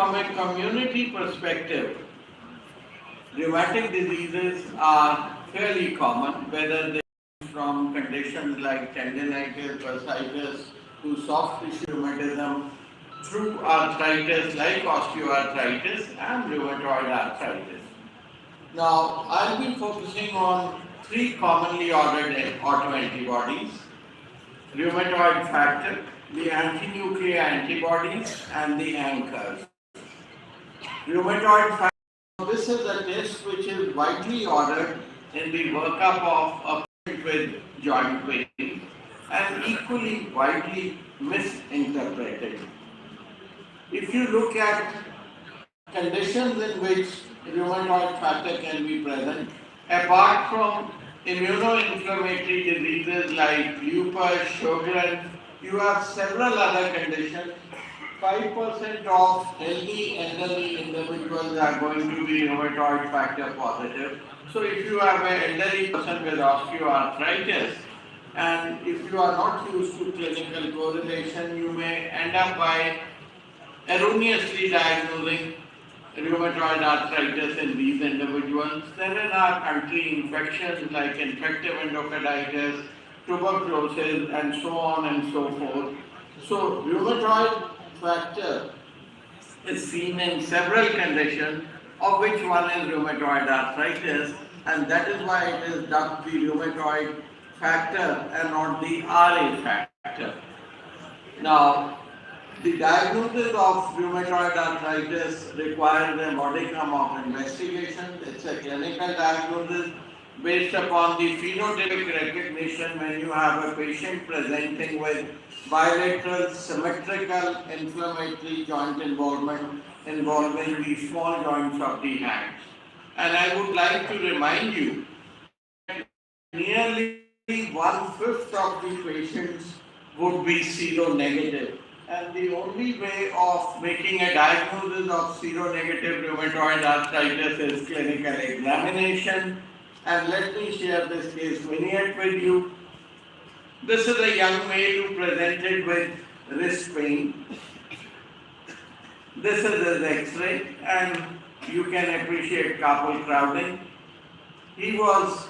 from a community perspective, rheumatic diseases are fairly common, whether they come from conditions like tendinitis, bursitis, to soft tissue rheumatism, through arthritis like osteoarthritis and rheumatoid arthritis. Now, I'll be focusing on three commonly ordered autoantibodies: rheumatoid factor, the anti-nuclear antibodies, and the anchors. Rheumatoid factor, this is a test which is widely ordered in the workup of a patient with joint pain and equally widely misinterpreted. If you look at conditions in which rheumatoid factor can be present, apart from immunoinflammatory diseases like lupus, Sjogren's, you have several other conditions. 5% of healthy elderly individuals are going to be rheumatoid factor positive. So if you have an elderly person with osteoarthritis, and if you are not used to clinical correlation, you may end up by erroneously diagnosing rheumatoid arthritis in these individuals. Then in our country, infections like infective endocarditis, tuberculosis, and so on and so forth. So rheumatoid factor is seen in several conditions, of which one is rheumatoid arthritis, and that is why it is dubbed the rheumatoid factor and not the RA factor. Now, the diagnosis of rheumatoid arthritis requires a modicum of investigation. It's a clinical diagnosis based upon the phenotypic recognition when you have a patient presenting with bilateral symmetrical inflammatory joint involvement involving the small joints of the hands. And I would like to remind you that nearly 1/5 of the patients would be seronegative. And the only way of making a diagnosis of seronegative rheumatoid arthritis is clinical examination. And let me share this case vignette with you. This is a young male who presented with wrist pain. This is his X-ray, and you can appreciate carpal crowding. He was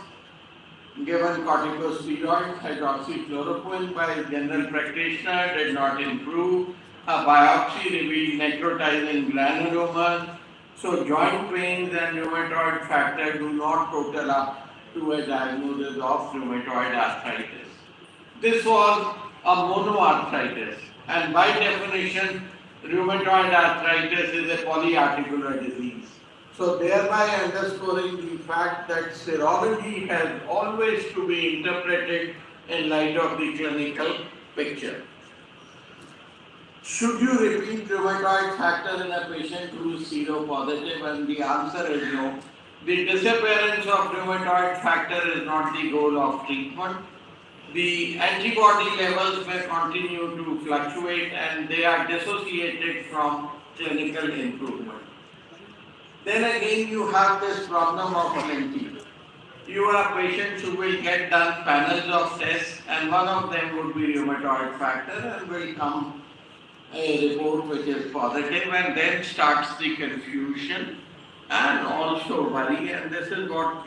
given corticosteroids, hydroxychloroquine by his general practitioner, did not improve. A biopsy revealed necrotizing granulomas. So joint pains and rheumatoid factor do not total up to a diagnosis of rheumatoid arthritis. This was a monoarthritis, and by definition, rheumatoid arthritis is a polyarticular disease. So thereby underscoring the fact that serology has always to be interpreted in light of the clinical picture. Should you repeat rheumatoid factor in a patient who is seropositive? And the answer is no. The disappearance of rheumatoid factor is not the goal of treatment. The antibody levels may continue to fluctuate and they are dissociated from clinical improvement. Then again you have this problem of plenty. You have patients who will get done panels of tests and one of them would be rheumatoid factor and will come a report which is positive, and then starts the confusion and also worry, and this is what